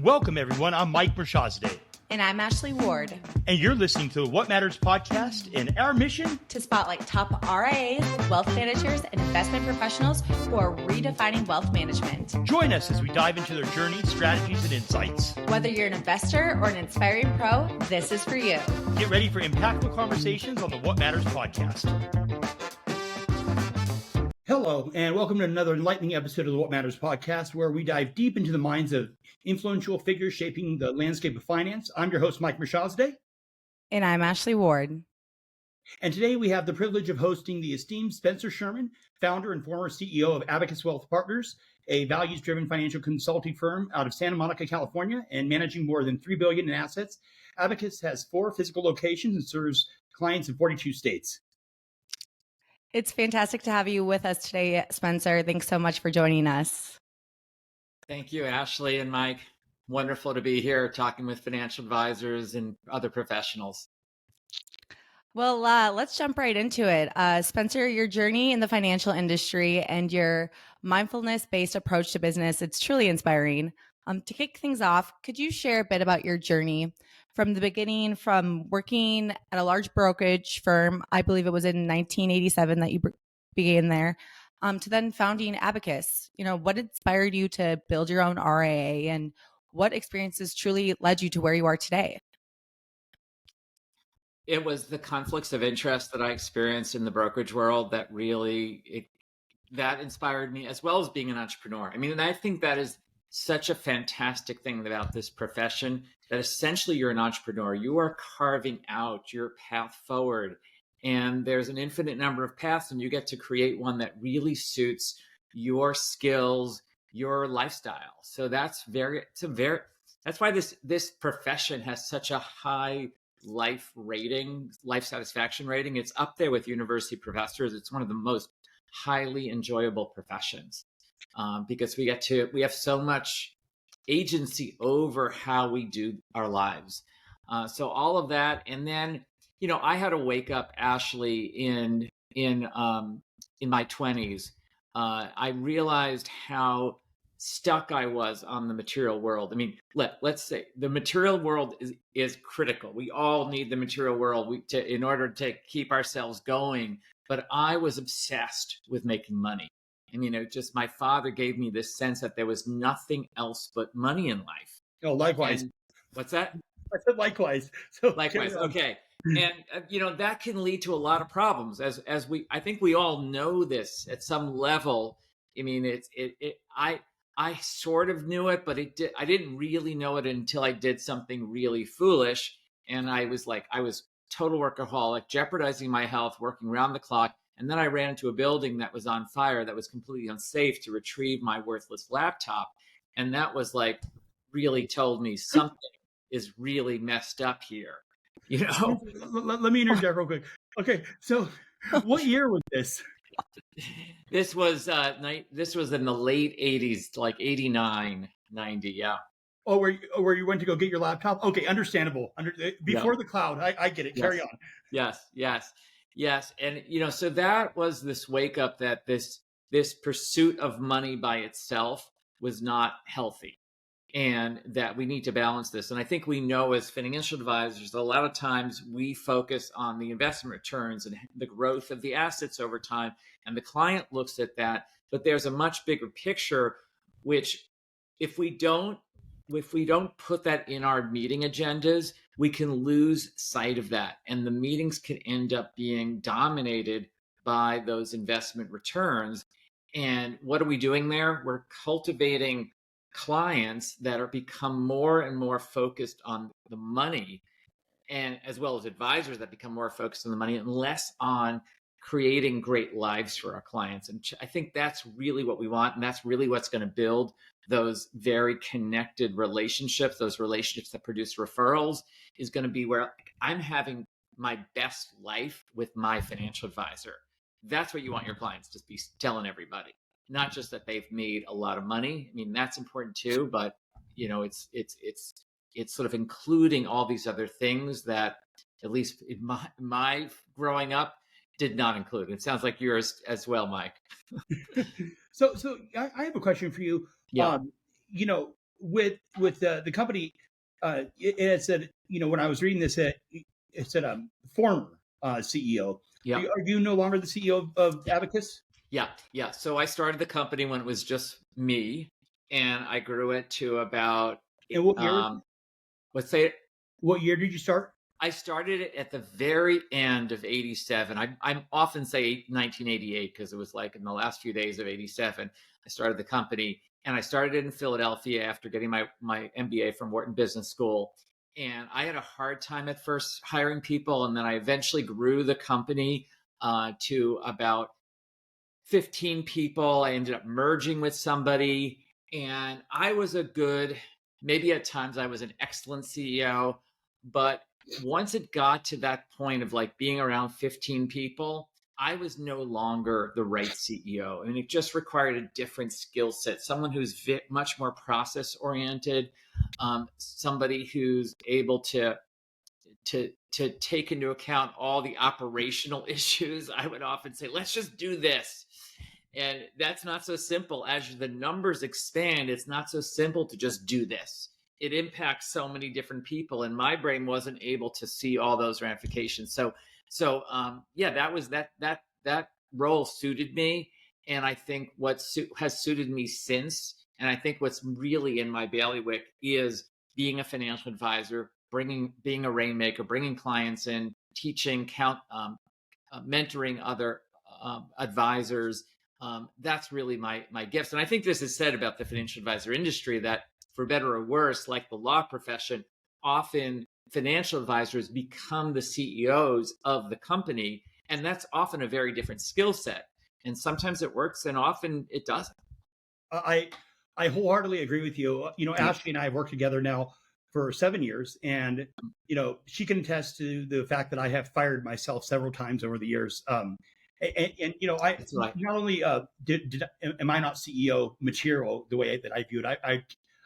Welcome, everyone. I'm Mike Mershazadeh. And I'm Ashley Ward. And you're listening to the What Matters podcast, and our mission to spotlight top RIAs, wealth managers, and investment professionals who are redefining wealth management. Join us as we dive into their journeys, strategies, and insights. Whether you're an investor or an inspiring pro, this is for you. Get ready for impactful conversations on the What Matters podcast. Hello, and welcome to another enlightening episode of the What Matters podcast, where we dive deep into the minds of influential figures shaping the landscape of finance. I'm your host, Mike Mershazadeh. And I'm Ashley Ward. And today we have the privilege of hosting the esteemed Spencer Sherman, founder and former CEO of Abacus Wealth Partners, a values-driven financial consulting firm out of Santa Monica, California, and managing more than $3 billion in assets. Abacus has 4 physical locations and serves clients in 42 states. It's fantastic to have you with us today, Spencer. Thanks so much for joining us. Thank you, Ashley and Mike. Wonderful to be here talking with financial advisors and other professionals. Well, let's jump right into it. Spencer, your journey in the financial industry and your mindfulness-based approach to business, it's truly inspiring. To kick things off, could you share a bit about your journey from the beginning, from working at a large brokerage firm, I believe it was in 1987 that you began there, to then founding Abacus? You know, what inspired you to build your own RIA, and what experiences truly led you to where you are today? It was the conflicts of interest that I experienced in the brokerage world that really, that inspired me, as well as being an entrepreneur. I mean, and I think that is such a fantastic thing about this profession, that essentially you're an entrepreneur. You are carving out your path forward, and there's an infinite number of paths, and you get to create one that really suits your skills, your lifestyle. So that's why this profession has such a high life satisfaction rating. It's up there with university professors. It's one of the most highly enjoyable professions. Because we have so much agency over how we do our lives. So all of that. And then, you know, I had to wake up, Ashley, in my 20s. I realized how stuck I was on the material world. I mean, let's say the material world is critical. We all need the material world in order to keep ourselves going. But I was obsessed with making money. And, you know, just my father gave me this sense that there was nothing else but money in life. Oh, likewise. And, what's that? I said likewise. So likewise. Okay. And, you know, that can lead to a lot of problems I think we all know this at some level. I mean, I sort of knew it, but I didn't really know it until I did something really foolish. And I was total workaholic, jeopardizing my health, working around the clock. And then I ran into a building that was on fire, that was completely unsafe, to retrieve my worthless laptop. And that was really told me something is really messed up here. You know? Let me interject real quick. Okay. So what year was this? This was in the late 80s, like 89, 90. Yeah. Oh, where you went to go get your laptop? Okay. Understandable. Before the cloud. I get it. Yes. Carry on. Yes. And, you know, so that was this wake up that this pursuit of money by itself was not healthy, and that we need to balance this. And I think we know as financial advisors, a lot of times we focus on the investment returns and the growth of the assets over time. And the client looks at that, but there's a much bigger picture, which if we don't put that in our meeting agendas, we can lose sight of that. And the meetings can end up being dominated by those investment returns. And what are we doing there? We're cultivating clients that are become more and more focused on the money, and as well as advisors that become more focused on the money and less on creating great lives for our clients. And I think that's really what we want. And that's really what's going to build those very connected relationships, those relationships that produce referrals, is going to be where I'm having my best life with my financial advisor. That's what you want your clients to be telling everybody, not just that they've made a lot of money. I mean, that's important too, but you know, it's sort of including all these other things that, at least in my growing up, did not include. It sounds like yours as well, Mike. So I have a question for you. Yeah. You know, with the company, it said, when I was reading this, it said former CEO. Yeah. Are you no longer the CEO of Abacus? Yeah. So I started the company when it was just me, and I grew it to about And what year? um, let's say What year did you start? I started it at the very end of '87. I often say 1988 because it was like in the last few days of '87. I started the company, and I started it in Philadelphia after getting my MBA from Wharton Business School. And I had a hard time at first hiring people, and then I eventually grew the company to about 15 people. I ended up merging with somebody, and I was a good, maybe at times I was an excellent CEO. But once it got to that point of like being around 15 people, I was no longer the right CEO. I mean, it just required a different skill set, someone who's much more process oriented, somebody who's able to take into account all the operational issues. I would often say, let's just do this. And that's not so simple. As the numbers expand, it's not so simple to just do this. It impacts so many different people, and my brain wasn't able to see all those ramifications. Yeah, that role suited me, and I think what has suited me since, and I think what's really in my bailiwick is being a financial advisor, being a rainmaker, bringing clients in, teaching, mentoring other advisors. That's really my gifts. And I think this is said about the financial advisor industry that, for better or worse, like the law profession, often financial advisors become the CEOs of the company. And that's often a very different skill set. And sometimes it works and often it doesn't. I I wholeheartedly agree with you. Ashley and I have worked together now for 7 years, and she can attest to the fact that I have fired myself several times over the years. I That's right. not only am I not CEO material the way that I view it.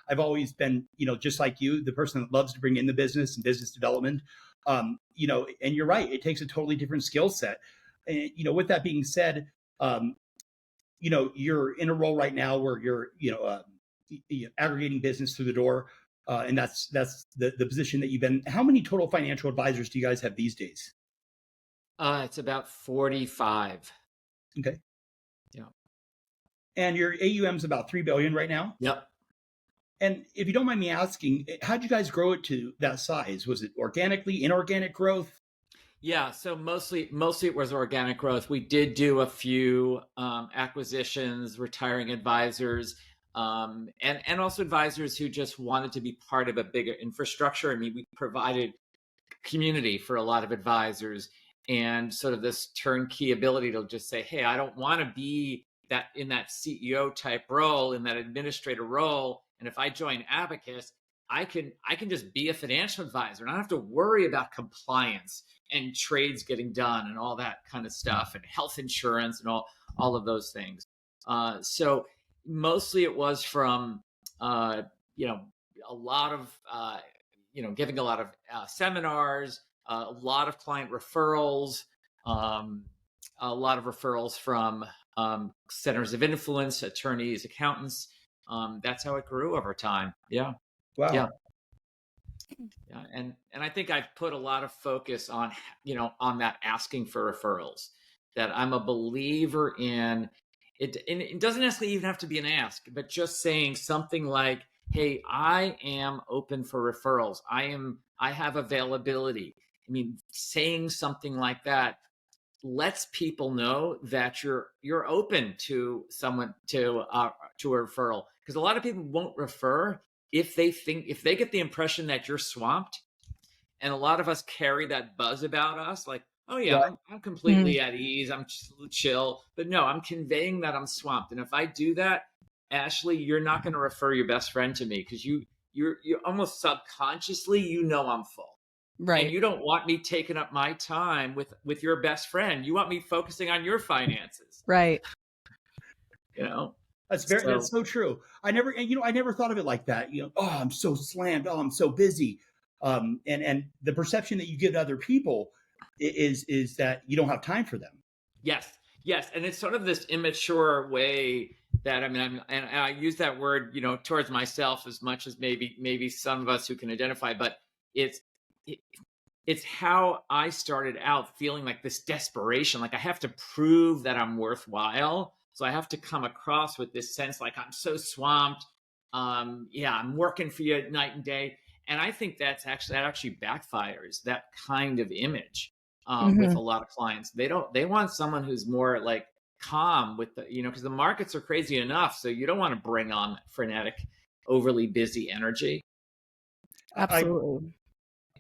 I've always been, just like you, the person that loves to bring in the business and business development. And you're right, it takes a totally different skill set. And with that being said, you're in a role right now where you're, aggregating business through the door, and that's the position that you've been. How many total financial advisors do you guys have these days? It's about 45. Okay. Yeah. And your AUM's about 3 billion right now. Yep. And if you don't mind me asking, how'd you guys grow it to that size? Was it organically, inorganic growth? Yeah, so mostly it was organic growth. We did do a few acquisitions, retiring advisors, and also advisors who just wanted to be part of a bigger infrastructure. I mean, we provided community for a lot of advisors, and sort of this turnkey ability to just say, "Hey, I don't want to be that in that CEO type role, in that administrator role, and if I join Abacus, I can just be a financial advisor and I don't have to worry about compliance and trades getting done and all that kind of stuff and health insurance and all of those things." So mostly it was from a lot of giving a lot of seminars, a lot of client referrals, a lot of referrals from centers of influence, attorneys, accountants. That's how it grew over time. Yeah. Wow. Yeah. Yeah. And I think I've put a lot of focus on, on that asking for referrals, that I'm a believer in it. And it doesn't necessarily even have to be an ask, but just saying something like, "Hey, I am open for referrals. I have availability." I mean, saying something like that lets people know that you're open to someone to a referral, because a lot of people won't refer if they get the impression that you're swamped. And a lot of us carry that buzz about us, like, "Oh yeah, Right. I'm completely at ease, I'm chill," but no, I'm conveying that I'm swamped. And if I do that, Ashley, you're not going to refer your best friend to me, because you're almost subconsciously I'm full. Right. And you don't want me taking up my time with your best friend. You want me focusing on your finances. Right. That's so true. I never thought of it like that. Oh, I'm so slammed. Oh, I'm so busy. And the perception that you give to other people is that you don't have time for them. Yes. And it's sort of this immature way that, I mean, and I use that word, towards myself as much as maybe some of us who can identify, but it's it, it's how I started out feeling like this desperation, like I have to prove that I'm worthwhile. So I have to come across with this sense like I'm so swamped. Yeah, I'm working for you night and day. And I think that actually backfires, that kind of image, with a lot of clients. They want someone who's more like calm with because the markets are crazy enough. So you don't want to bring on frenetic, overly busy energy. Absolutely.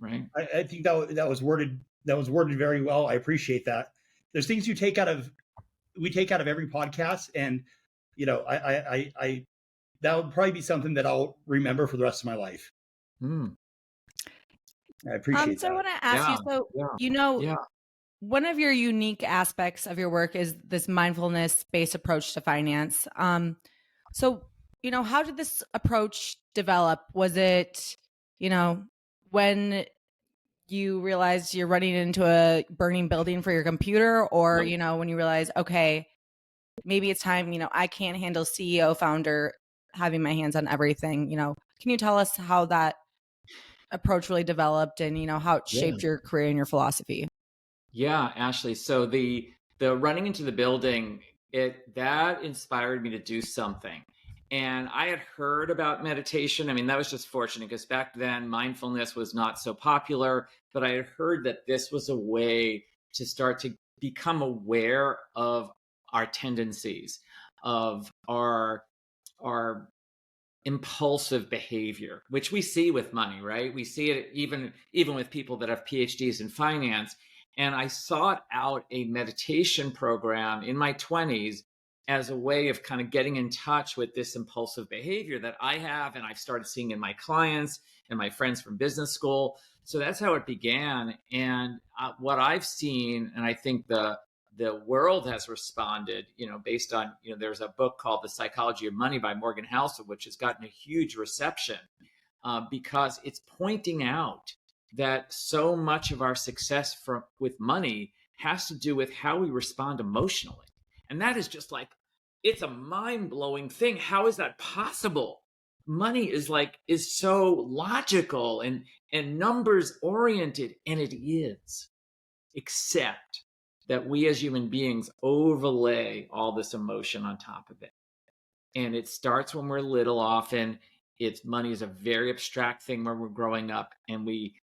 Right. I think that was worded very well. I appreciate that. There's things we take out of every podcast, and I that would probably be something that I'll remember for the rest of my life. I appreciate So I that. want to ask you, Yeah. one of your unique aspects of your work is this mindfulness-based approach to finance. So, how did this approach develop? Was it, when you realized you're running into a burning building for your computer, or, when you realize, okay, maybe it's time, I can't handle CEO founder having my hands on everything, can you tell us how that approach really developed and, how it shaped your career and your philosophy? Yeah, Ashley. So the running into the building, that inspired me to do something. And I had heard about meditation. I mean, that was just fortunate because back then mindfulness was not so popular, but I had heard that this was a way to start to become aware of our tendencies, of our impulsive behavior, which we see with money, right? We see it even with people that have PhDs in finance. And I sought out a meditation program in my 20s as a way of kind of getting in touch with this impulsive behavior that I have and I've started seeing in my clients and my friends from business school. So that's how it began. And what I've seen, and I think the world has responded, based on, there's a book called The Psychology of Money by Morgan Housel, which has gotten a huge reception because it's pointing out that so much of our success with money has to do with how we respond emotionally. And that is just like, it's a mind-blowing thing. How is that possible? Money is so logical and numbers oriented, and it is, except that we as human beings overlay all this emotion on top of it. And it starts when we're little. Often money is a very abstract thing when we're growing up, and we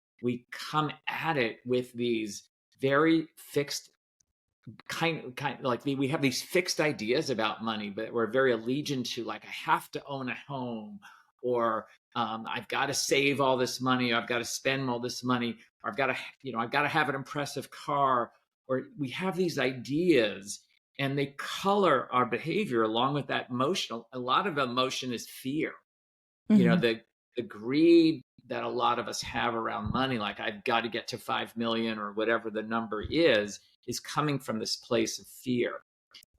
come at it with these very fixed kind like we have these fixed ideas about money, but we're very allegiant to, like, I have to own a home, or I've got to save all this money, or I've got to spend all this money, or I've got to have an impressive car, or we have these ideas, and they color our behavior along with that emotional. A lot of emotion is fear. The greed that a lot of us have around money, like I've got to get to 5 million or whatever the number is coming from this place of fear.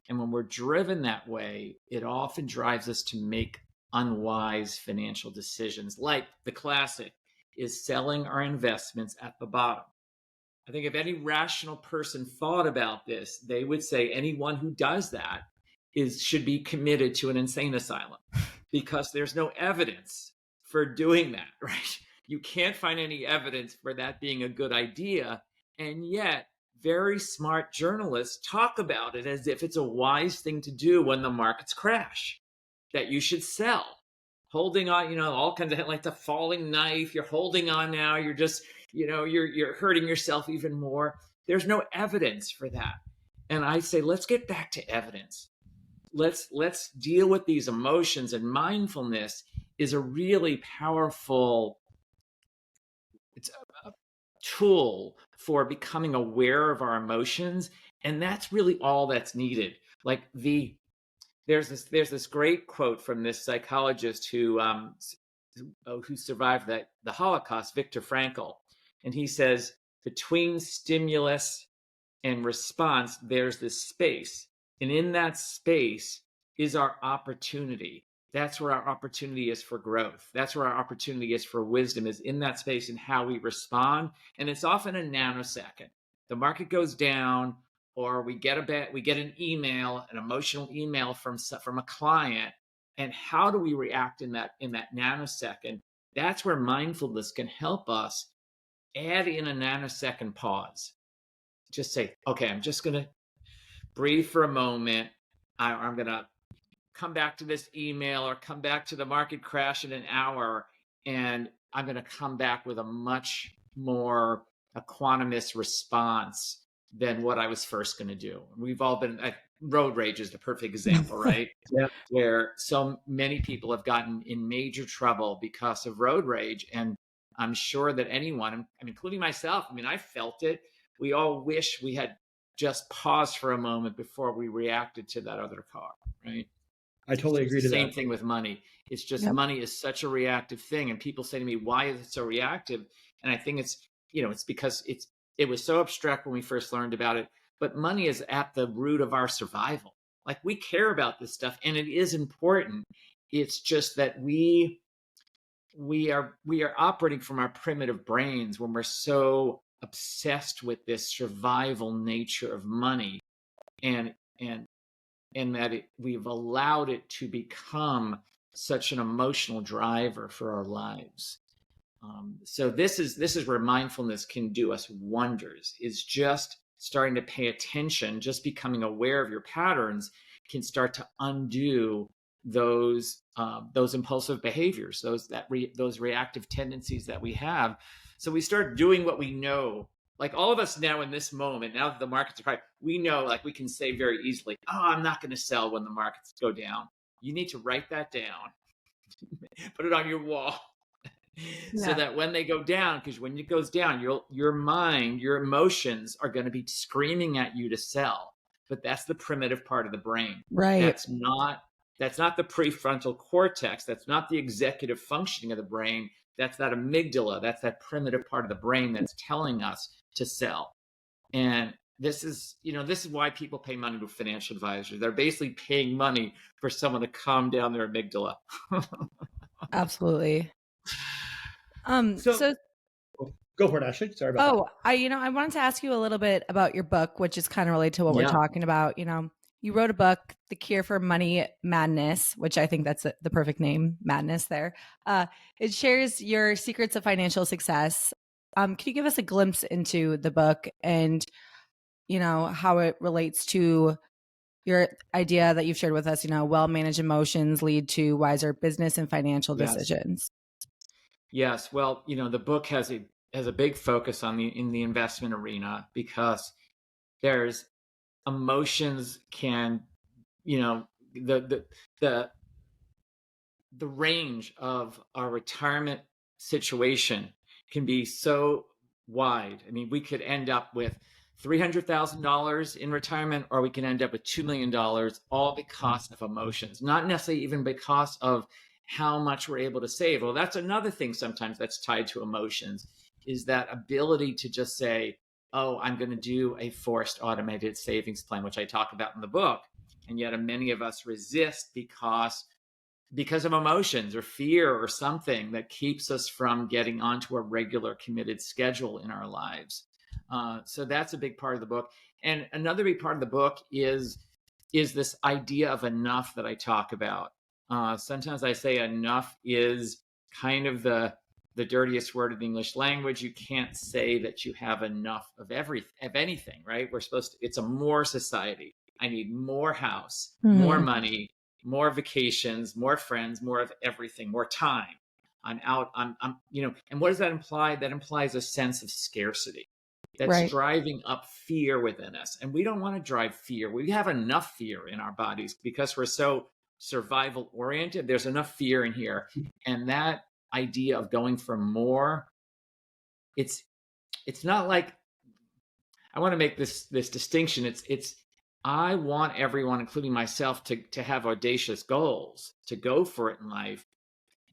And when we're driven that way, it often drives us to make unwise financial decisions. Like the classic is selling our investments at the bottom. I think if any rational person thought about this, they would say anyone who does that should be committed to an insane asylum, because there's no evidence for doing that, right? You can't find any evidence for that being a good idea. And yet, very smart journalists talk about it as if it's a wise thing to do when the markets crash, that you should sell. Holding on, all kinds of, like the falling knife, you're holding on now, you're just, you're hurting yourself even more. There's no evidence for that. And I say, let's get back to evidence. Let's deal with these emotions, and mindfulness is a really powerful tool for becoming aware of our emotions. And that's really all that's needed. Like there's this great quote from this psychologist who survived the Holocaust, Viktor Frankl. And he says, between stimulus and response, there's this space. And in that space is our opportunity. That's where our opportunity is for growth. That's where our opportunity is for wisdom, is in that space and how we respond. And it's often a nanosecond. The market goes down, or we get an email, an emotional email from a client, and how do we react in that nanosecond? That's where mindfulness can help us add in a nanosecond pause. Just say, okay, I'm just going to breathe for a moment. I'm going to come back to this email or come back to the market crash in an hour, and I'm going to come back with a much more equanimous response than what I was first going to do. We've all been road rage is the perfect example, right? Yeah. Where so many people have gotten in major trouble because of road rage. And I'm sure that anyone, including myself, I felt it. We all wish we had just paused for a moment before we reacted to that other car, right? I totally agree to that. Same thing with money. It's just money is such a reactive thing. And people say to me, why is it so reactive? And I think it's because it was so abstract when we first learned about it, but money is at the root of our survival. Like, we care about this stuff and it is important. It's just that we are operating from our primitive brains when we're so obsessed with this survival nature of money, and that we've allowed it to become such an emotional driver for our lives. So this is where mindfulness can do us wonders, is just starting to pay attention, just becoming aware of your patterns can start to undo those impulsive behaviors, those reactive tendencies that we have. So we start doing what we know. Like, all of us now in this moment, now that the markets are high, we know, like, we can say very easily, oh, I'm not going to sell when the markets go down. You need to write that down, put it on your wall. So that when they go down, because when it goes down, your mind, your emotions are going to be screaming at you to sell. But that's the primitive part of the brain. Right. That's not the prefrontal cortex. That's not the executive functioning of the brain. That's that amygdala. That's that primitive part of the brain that's telling us to sell. And this is why people pay money to financial advisors. They're basically paying money for someone to calm down their amygdala. Absolutely. So go for it, Ashley. Sorry about that. I wanted to ask you a little bit about your book, which is kind of related to what we're talking about. You wrote a book, The Cure for Money Madness, which I think that's the perfect name, Madness there. It shares your secrets of financial success. Can you give us a glimpse into the book and, how it relates to your idea that you've shared with us, well-managed emotions lead to wiser business and financial decisions? Yes. Well, the book has a big focus in the investment arena, because there's emotions can, the range of our retirement situation can be so wide. We could end up with $300,000 in retirement, or we can end up with $2 million, all because of emotions, not necessarily even because of how much we're able to save. Well, that's another thing sometimes that's tied to emotions, is that ability to just say, oh, I'm going to do a forced automated savings plan, which I talk about in the book. And yet many of us resist because of emotions or fear or something that keeps us from getting onto a regular committed schedule in our lives. So that's a big part of the book. And another big part of the book is this idea of enough that I talk about. Sometimes I say enough is kind of the dirtiest word in the English language. You can't say that you have enough of anything, right? It's a more society. I need more house, more money, more vacations, more friends, more of everything, more time. I'm out. And what does that imply? That implies a sense of scarcity. That's driving up fear within us. And we don't want to drive fear. We have enough fear in our bodies because we're so survival oriented. There's enough fear in here. And that idea of going for more, it's not like, I want to make this distinction. I want everyone, including myself, to have audacious goals, to go for it in life.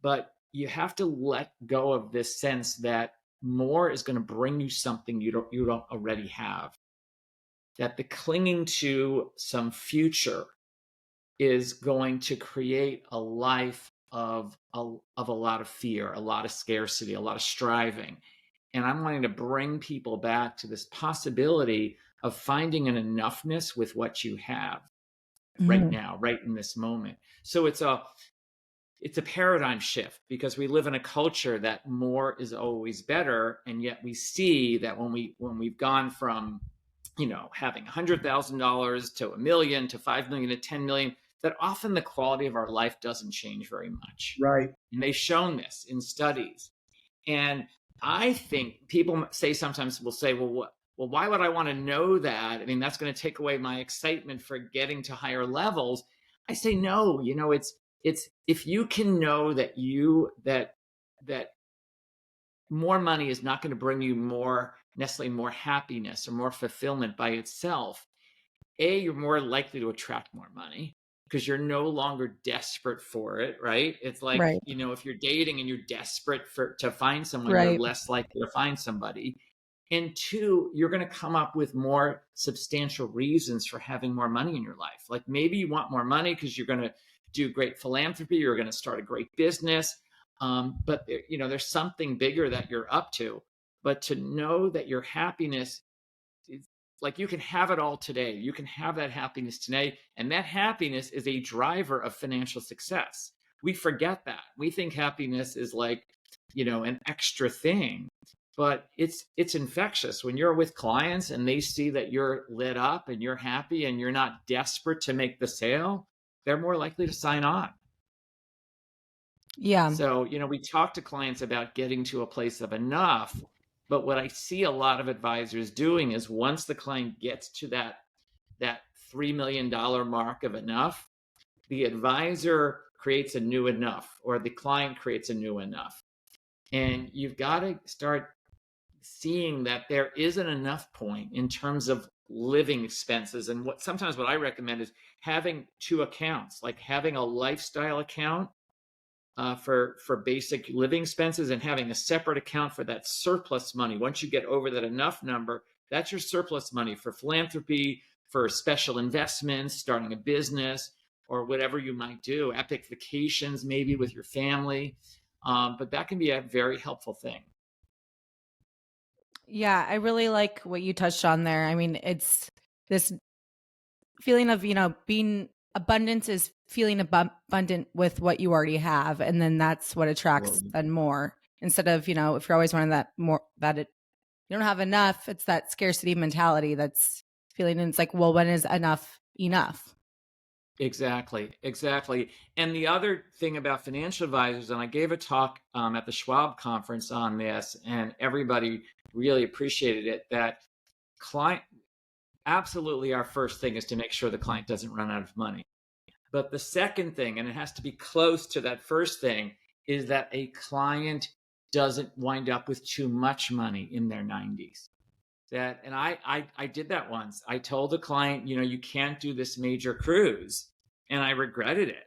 But you have to let go of this sense that more is going to bring you something you don't already have. That the clinging to some future is going to create a life of a lot of fear, a lot of scarcity, a lot of striving. And I'm wanting to bring people back to this possibility of finding an enoughness with what you have right Mhm. now, right in this moment. So it's a paradigm shift, because we live in a culture that more is always better, and yet we see that when we've gone from having $100,000 to a million to 5 million to 10 million, that often the quality of our life doesn't change very much. Right. And they've shown this in studies. And I think people say sometimes will say, well, why would I want to know that? I mean, that's going to take away my excitement for getting to higher levels. I say no. It's if you can know that more money is not going to bring you necessarily more happiness or more fulfillment by itself. You're more likely to attract more money because you're no longer desperate for it, right? It's like, Right. if you're dating and you're desperate to find someone, you're Right. less likely to find somebody. And two, you're going to come up with more substantial reasons for having more money in your life. Like maybe you want more money because you're going to do great philanthropy, you're going to start a great business. But there's something bigger that you're up to. But to know that your happiness, like, you can have it all today. You can have that happiness today. And that happiness is a driver of financial success. We forget that. We think happiness is like, an extra thing, but it's infectious. When you're with clients and they see that you're lit up and you're happy and you're not desperate to make the sale, they're more likely to sign on. Yeah. So, we talk to clients about getting to a place of enough. But what I see a lot of advisors doing is once the client gets to that $3 million mark of enough, the advisor creates a new enough, or the client creates a new enough. And you've got to start seeing that there is an enough point in terms of living expenses. And sometimes what I recommend is having two accounts, like having a lifestyle account for basic living expenses, and having a separate account for that surplus money. Once you get over that enough number, that's your surplus money for philanthropy, for special investments, starting a business, or whatever you might do, epic vacations maybe with your family. But that can be a very helpful thing. Yeah, I really like what you touched on there. I mean, it's this feeling of, being abundance is feeling abundant with what you already have. And then that's what attracts Absolutely. then more, instead of, if you're always wanting that more, you don't have enough. It's that scarcity mentality that's feeling. And it's like, well, when is enough enough? Exactly. And the other thing about financial advisors, and I gave a talk at the Schwab conference on this, and everybody really appreciated it, that client, absolutely our first thing is to make sure the client doesn't run out of money. But the second thing, and it has to be close to that first thing, is that a client doesn't wind up with too much money in their 90s. And I did that once. I told a client, you can't do this major cruise, and I regretted it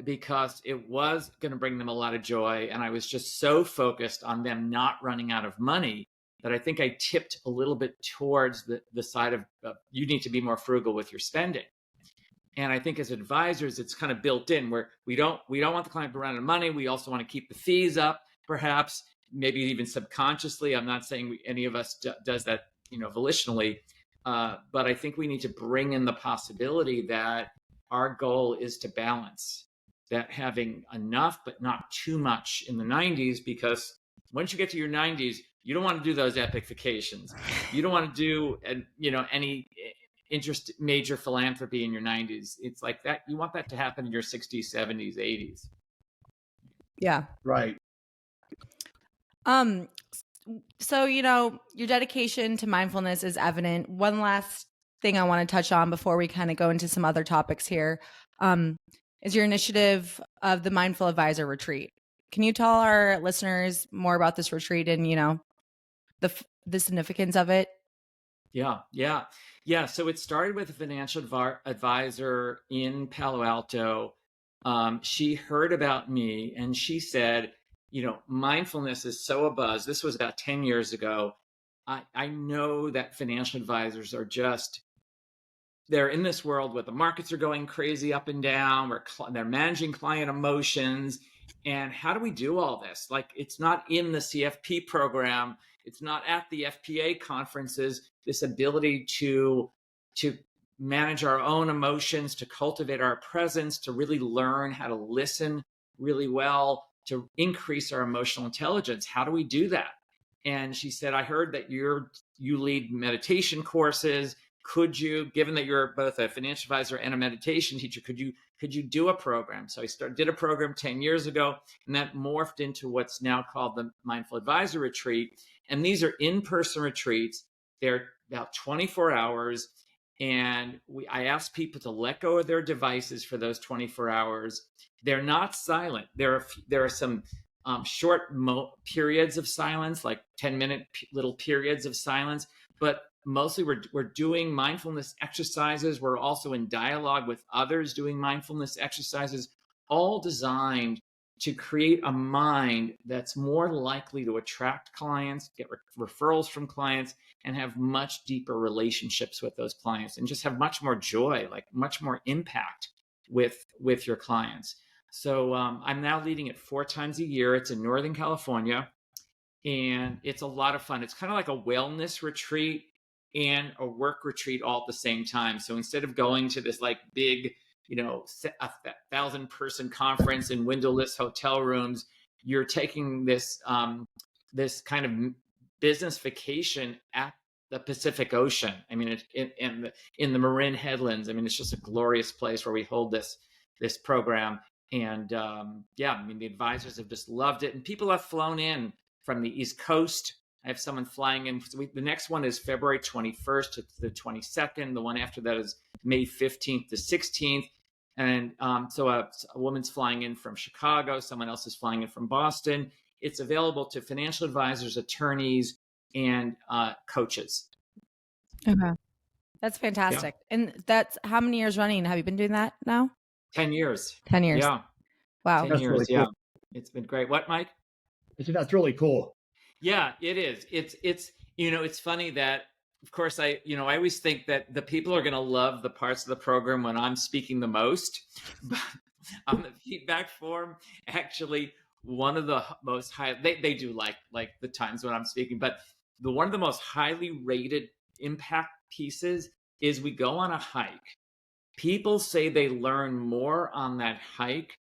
because it was going to bring them a lot of joy, and I was just so focused on them not running out of money that I think I tipped a little bit towards the side of you need to be more frugal with your spending. And I think as advisors, it's kind of built in where we don't want the client to run out of money. We also want to keep the fees up, perhaps, maybe even subconsciously. I'm not saying any of us does that, volitionally, but I think we need to bring in the possibility that our goal is to balance, that having enough but not too much in the 90s, because once you get to your 90s, you don't want to do those epic vacations. You don't want to do any major philanthropy in your 90s. It's like that. You want that to happen in your 60s, 70s, 80s. Yeah. Right. So, your dedication to mindfulness is evident. One last thing I want to touch on before we kind of go into some other topics here is your initiative of the Mindful Advisor Retreat. Can you tell our listeners more about this retreat and, the significance of it? Yeah. So it started with a financial advisor in Palo Alto. She heard about me and she said, mindfulness is so abuzz. This was about 10 years ago. I know that financial advisors are they're in this world where the markets are going crazy up and down, where they're managing client emotions. And how do we do all this? Like, it's not in the CFP program. It's not at the FPA conferences. This ability to manage our own emotions, to cultivate our presence, to really learn how to listen really well, to increase our emotional intelligence. How do we do that? And she said, I heard that you lead meditation courses. Could you, given that you're both a financial advisor and a meditation teacher, could you do a program? So I did a program 10 years ago, and that morphed into what's now called the Mindful Advisor Retreat. And these are in-person retreats. They're about 24 hours. And I ask people to let go of their devices for those 24 hours. They're not silent. There are some short periods of silence, like 10-minute little periods of silence, but mostly we're doing mindfulness exercises. We're also in dialogue with others doing mindfulness exercises, all designed to create a mind that's more likely to attract clients, get referrals from clients, and have much deeper relationships with those clients, and just have much more joy, like much more impact with your clients. So I'm now leading it 4 times a year. It's in Northern California, and it's a lot of fun. It's kind of like a wellness retreat and a work retreat all at the same time. So instead of going to this like big, 1,000-person conference in windowless hotel rooms, you're taking this this kind of business vacation at the Pacific Ocean. I mean, in the Marin Headlands. I mean, it's just a glorious place where we hold this program. And the advisors have just loved it. And people have flown in from the East Coast. I have someone flying in. So the next one is February 21st to the 22nd. The one after that is May 15th to 16th. And so a woman's flying in from Chicago. Someone else is flying in from Boston. It's available to financial advisors, attorneys, and coaches. Okay. That's fantastic. Yeah. And that's how many years running? Have you been doing that now? 10 years. 10 years. Yeah. Wow. 10 That's years. really cool. Yeah. It's been great. What, Mike? That's really cool. Yeah, it is. It's funny that, of course, I always think that the people are going to love the parts of the program when I'm speaking the most. But on the feedback form, actually, one of the most high, they do like the times when I'm speaking, but one of the most highly rated impact pieces is we go on a hike. People say they learn more on that hike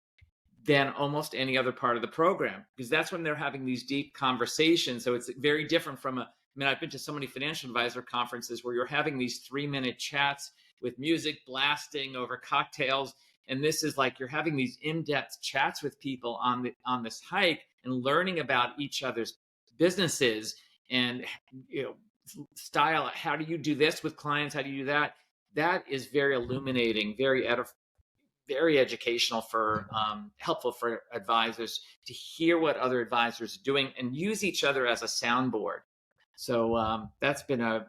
than almost any other part of the program, because that's when they're having these deep conversations. So it's very different from I've been to so many financial advisor conferences where you're having these 3-minute chats with music blasting over cocktails. And this is like you're having these in-depth chats with people on this hike and learning about each other's businesses and style. How do you do this with clients? How do you do that? That is very illuminating, very educational helpful for advisors to hear what other advisors are doing and use each other as a soundboard. So that's been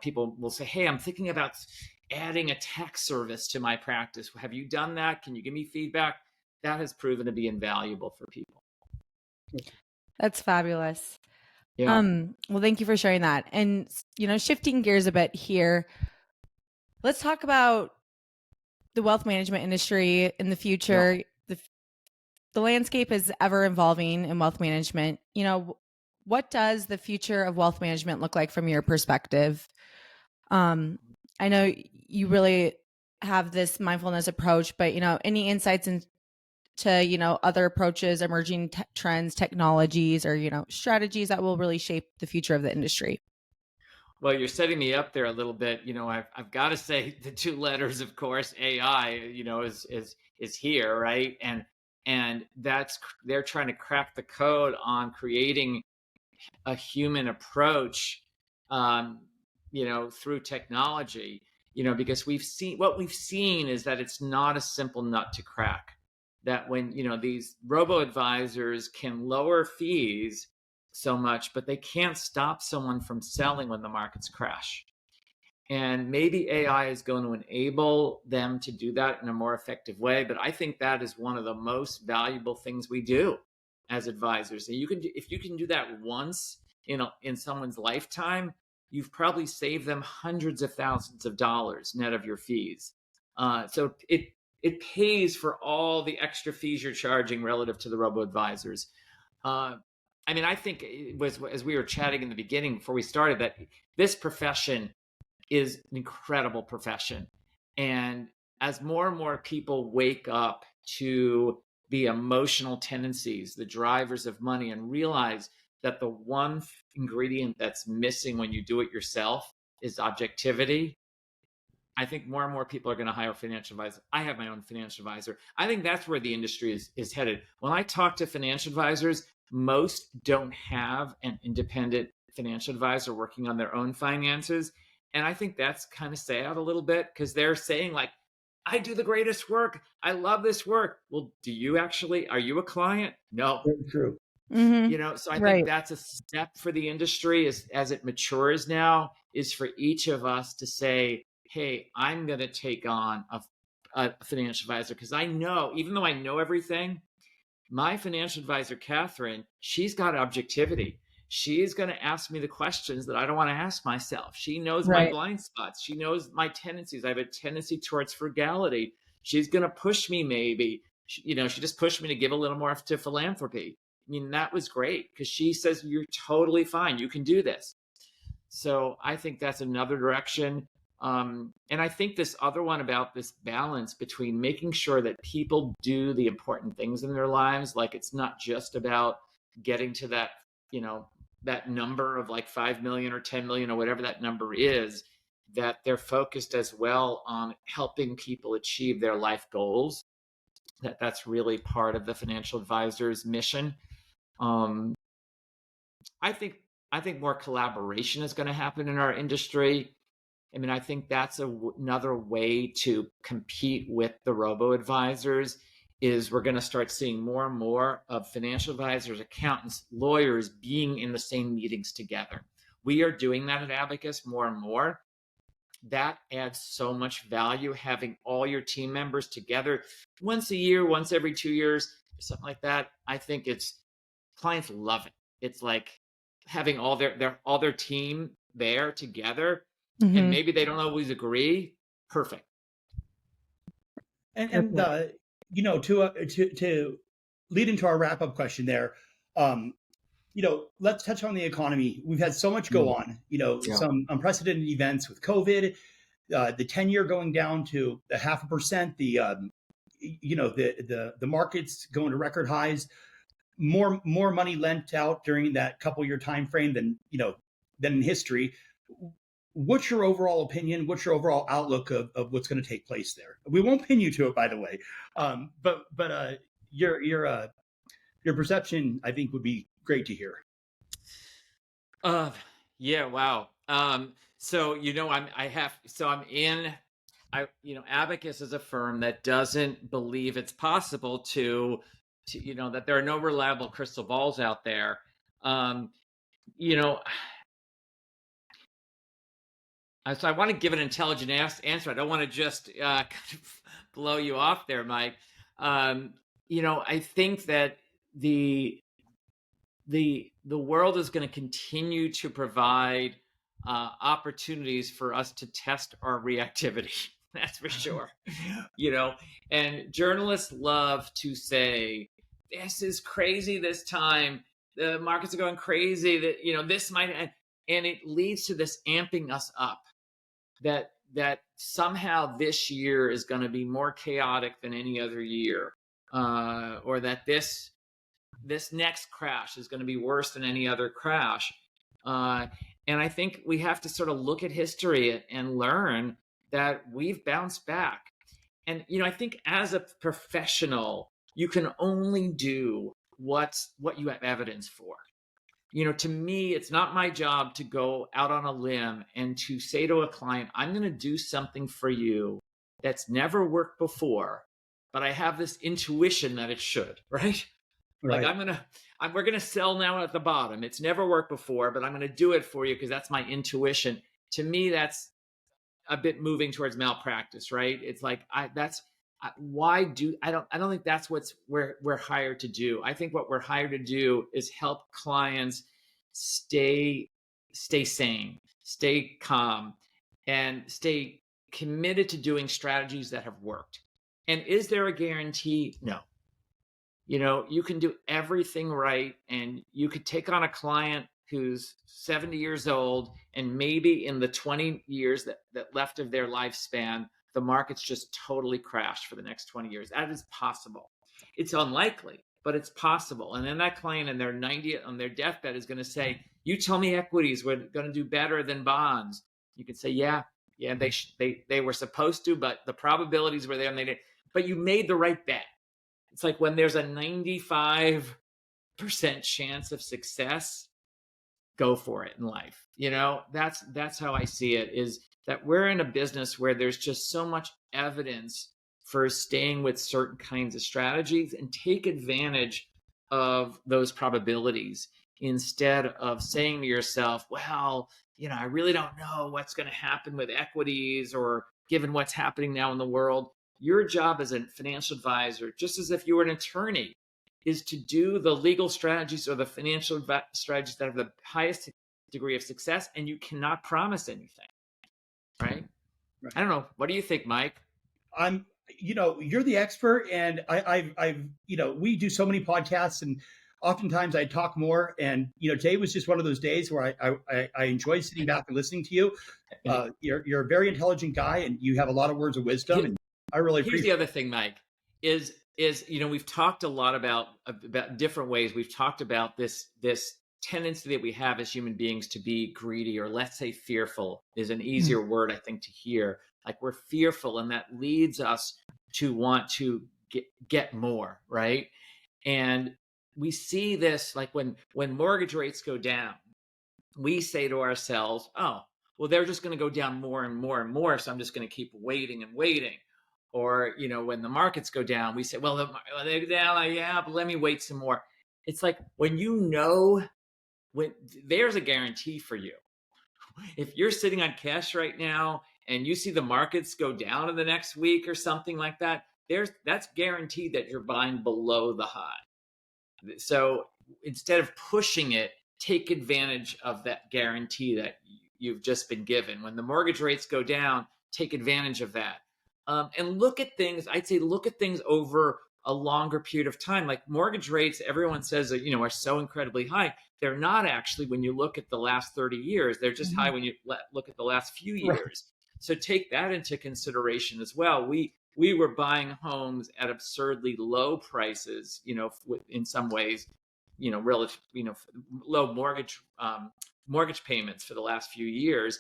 people will say, hey, I'm thinking about adding a tax service to my practice. Have you done that? Can you give me feedback? That has proven to be invaluable for people. That's fabulous. Yeah. Well, thank you for sharing that. And, shifting gears a bit here, let's talk about the wealth management industry in the future. Yeah. The landscape is ever evolving in wealth management. What does the future of wealth management look like from your perspective? I know you really have this mindfulness approach, but any insights into other approaches, emerging trends, technologies, or strategies that will really shape the future of the industry? Well, you're setting me up there a little bit. I've got to say the 2 letters, of course, AI, is here, right? And they're trying to crack the code on creating a human approach, through technology, because we've seen is that it's not a simple nut to crack. That when, these robo-advisors can lower fees so much, but they can't stop someone from selling when the markets crash. And maybe AI is going to enable them to do that in a more effective way. But I think that is one of the most valuable things we do as advisors. And if you can do that once in someone's lifetime, you've probably saved them hundreds of thousands of dollars net of your fees. So it pays for all the extra fees you're charging relative to the robo-advisors. I mean, I think it was, as we were chatting in the beginning before we started, that this profession is an incredible profession. And as more and more people wake up to the emotional tendencies, the drivers of money, and realize that the one ingredient that's missing when you do it yourself is objectivity, I think more and more people are going to hire a financial advisor. I have my own financial advisor. I think that's where the industry is headed. When I talk to financial advisors, most don't have an independent financial advisor working on their own finances. And I think that's kind of sad a little bit, because they're saying, like, I do the greatest work. I love this work. Well, do you actually? Are you a client? No. Very true. So I Right. think that's a step for the industry as it matures now, is for each of us to say, hey, I'm going to take on a financial advisor, because I know, even though I know everything, my financial advisor, Catherine, she's got objectivity. She's going to ask me the questions that I don't want to ask myself. She knows my Right. blind spots. She knows my tendencies. I have a tendency towards frugality. She's going to push me, maybe. She just pushed me to give a little more to philanthropy. I mean, that was great, because she says, you're totally fine. You can do this. So I think that's another direction. And I think this other one about this balance between making sure that people do the important things in their lives, like it's not just about getting to that, that number of like 5 million or 10 million or whatever that number is, that they're focused as well on helping people achieve their life goals. That's really part of the financial advisor's mission. I think more collaboration is going to happen in our industry. I mean, I think that's another way to compete with the robo-advisors, is we're going to start seeing more and more of financial advisors, accountants, lawyers being in the same meetings together. We are doing that at Abacus more and more. That adds so much value, having all your team members together once a year, once every 2 years, something like that. I think clients love it. It's like having all their team there together. And maybe they don't always agree. Perfect. And to lead into our wrap up question there, let's touch on the economy. We've had so much go on. Yeah. Some unprecedented events with COVID, the 10-year going down to 0.5%. The markets going to record highs. More money lent out during that couple-year time frame than in history. What's your overall opinion? What's your overall outlook of what's going to take place there? We won't pin you to it, by the way, but your perception, I think, would be great to hear. Yeah. Wow. So Abacus is a firm that doesn't believe it's possible to that there are no reliable crystal balls out there. So I want to give an intelligent answer. I don't want to just kind of blow you off there, Mike. I think that the world is going to continue to provide opportunities for us to test our reactivity. That's for sure. And journalists love to say, this is crazy this time. The markets are going crazy. That this might, and it leads to this amping us up. That somehow this year is going to be more chaotic than any other year, or that this next crash is going to be worse than any other crash. And I think we have to sort of look at history and learn that we've bounced back. And I think as a professional, you can only do what you have evidence for. To me, it's not my job to go out on a limb and to say to a client, I'm going to do something for you that's never worked before, but I have this intuition that it should, right? Like we're going to sell now at the bottom. It's never worked before, but I'm going to do it for you because that's my intuition. To me, that's a bit moving towards malpractice, right? It's like, I don't think that's what we're hired to do. I think what we're hired to do is help clients stay sane, stay calm, and stay committed to doing strategies that have worked. And is there a guarantee? No. You can do everything right, and you could take on a client who's 70 years old, and maybe in the 20 years that left of their lifespan, the market's just totally crashed for the next 20 years. That is possible. It's unlikely, but it's possible. And then that client in their 90th on their deathbed is going to say, "You tell me equities were going to do better than bonds." You could say, "Yeah, they were supposed to, but the probabilities were there, and they did." But you made the right bet. It's like when there's a 95% chance of success, go for it in life. That's how I see it, is that we're in a business where there's just so much evidence for staying with certain kinds of strategies, and take advantage of those probabilities instead of saying to yourself, well, I really don't know what's going to happen with equities, or given what's happening now in the world. Your job as a financial advisor, just as if you were an attorney, is to do the legal strategies or the financial strategies that have the highest degree of success, and you cannot promise anything, right? I don't know. What do you think, Mike? You're the expert, and we do so many podcasts, and oftentimes I talk more. And today was just one of those days where I enjoy sitting back and listening to you. You're a very intelligent guy, and you have a lot of words of wisdom, and I really appreciate. Here's the other thing, Mike, is we've talked a lot about different ways. We've talked about this tendency that we have as human beings to be greedy, or let's say fearful is an easier word, I think, to hear. Like, we're fearful, and that leads us to want to get more, right? And we see this, like when mortgage rates go down, we say to ourselves, oh, well, they're just going to go down more and more and more, so I'm just going to keep waiting and waiting. Or, when the markets go down, we say, well, they go down, yeah, but let me wait some more. It's like, when there's a guarantee for you. If you're sitting on cash right now and you see the markets go down in the next week or something like that, that's guaranteed that you're buying below the high. So instead of pushing it, take advantage of that guarantee that you've just been given. When the mortgage rates go down, take advantage of that. And look at things over a longer period of time. Like mortgage rates, everyone says that, are so incredibly high. They're not actually when you look at the last 30 years. They're just high when you look at the last few years. Right. So take that into consideration as well. We were buying homes at absurdly low prices, in some ways, relative, low mortgage payments for the last few years.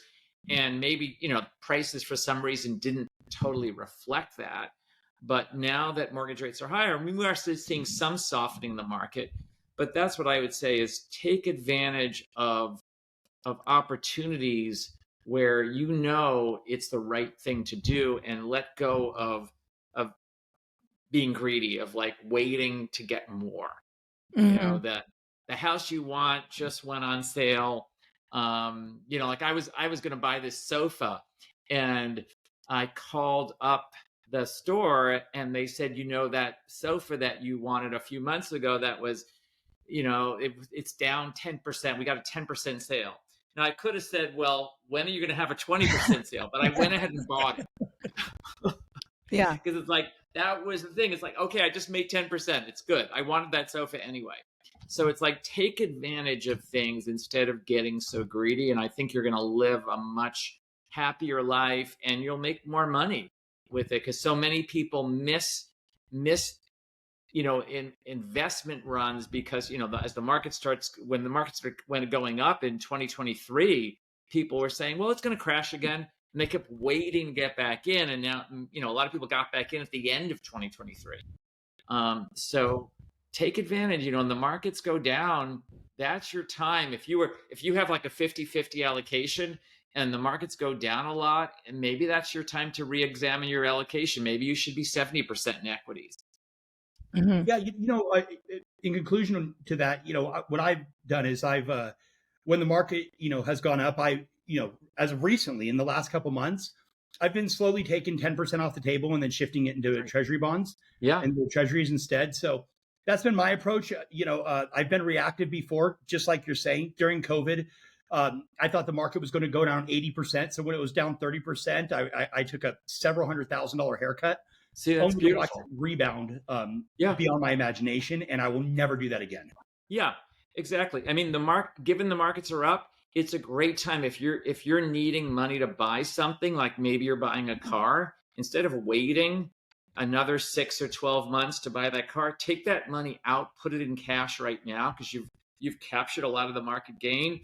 And maybe, prices for some reason didn't totally reflect that. But now that mortgage rates are higher, we are still seeing some softening in the market. But that's what I would say, is take advantage of opportunities where it's the right thing to do, and let go of being greedy, of like waiting to get more. Mm-hmm. The house you want just went on sale. Like I was going to buy this sofa, and I called up the store, and they said, that sofa that you wanted a few months ago, that was, it's down 10%. We got a 10% sale. Now I could have said, well, when are you going to have a 20% sale? But I went ahead and bought it. Yeah. Because it's like, that was the thing. It's like, okay, I just made 10%. It's good. I wanted that sofa anyway. So it's like, take advantage of things instead of getting so greedy. And I think you're going to live a much happier life, and you'll make more money with it, because so many people miss in investment runs, because as the market when the markets went going up in 2023, people were saying, well, it's going to crash again, and they kept waiting to get back in, and now a lot of people got back in at the end of 2023. So take advantage. When the markets go down, that's your time. If you have like a 50-50 allocation, and the markets go down a lot, and maybe that's your time to re-examine your allocation. Maybe you should be 70% in equities. Mm-hmm. Yeah, in conclusion to that, what I've done is when the market, has gone up, as of recently in the last couple of months, I've been slowly taking 10% off the table and then shifting it into treasury bonds, and the treasuries instead. So that's been my approach. I've been reactive before, just like you're saying. During COVID, I thought the market was going to go down 80%. So when it was down 30%, I took a several $100,000 haircut See, that's only to watch beautiful. it rebound Yeah. beyond my imagination, and I will never do that again. Yeah, exactly. I mean, given the markets are up, it's a great time if you're needing money to buy something, like maybe you're buying a car, instead of waiting another 6 or 12 months to buy that car, take that money out, put it in cash right now, because you've captured a lot of the market gain,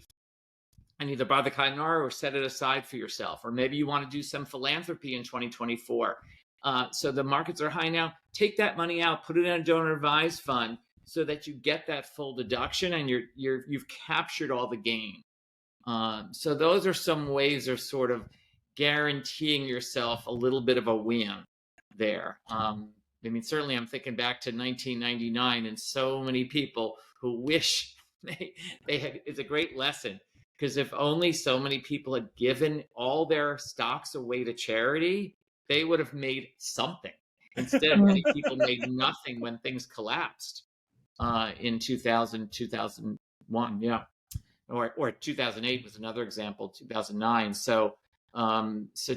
and either buy the car or set it aside for yourself. Or maybe you want to do some philanthropy in 2024. So the markets are high now. Take that money out, put it in a donor advised fund, so that you get that full deduction and you've captured all the gain. So those are some ways of sort of guaranteeing yourself a little bit of a win there. I mean, certainly I'm thinking back to 1999 and so many people who wish they had. It's a great lesson, because if only so many people had given all their stocks away to charity, they would have made something. Instead, many people made nothing when things collapsed in 2000, 2001. Yeah. Or 2008 was another example, 2009. So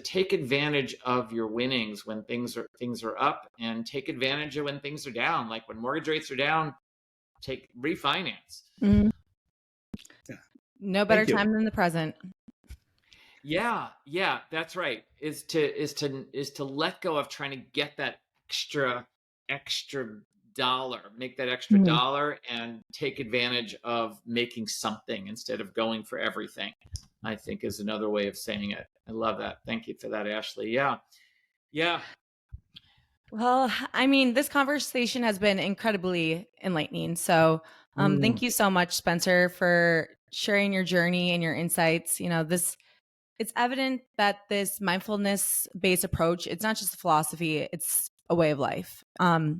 take advantage of your winnings when things are up, and take advantage of when things are down. Like when mortgage rates are down, refinance. Mm-hmm. No better time than the present. Yeah, that's right. Is to let go of trying to get that extra dollar, make that extra dollar, and take advantage of making something instead of going for everything, I think is another way of saying it. I love that. Thank you for that, Ashley. Yeah. Well, I mean, this conversation has been incredibly enlightening. So thank you so much, Spencer, for sharing your journey and your insights. It's evident that this mindfulness-based approach, it's not just a philosophy, it's a way of life. I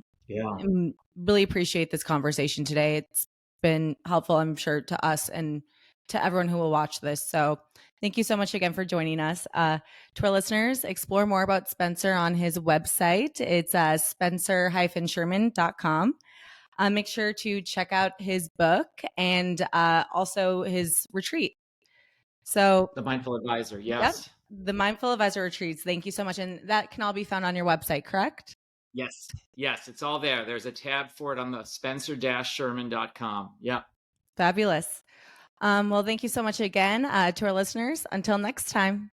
really appreciate this conversation today. It's been helpful, I'm sure, to us and to everyone who will watch this. So thank you so much again for joining us. To our listeners, explore more about Spencer on his website. It's spencer-sherman.com. Make sure to check out his book and also his retreat. So the Mindful Advisor, yes. Yep, the Mindful Advisor retreats. Thank you so much. And that can all be found on your website, correct? Yes, it's all there. There's a tab for it on the spencer-sherman.com. Yeah. Fabulous. Well, thank you so much again to our listeners. Until next time.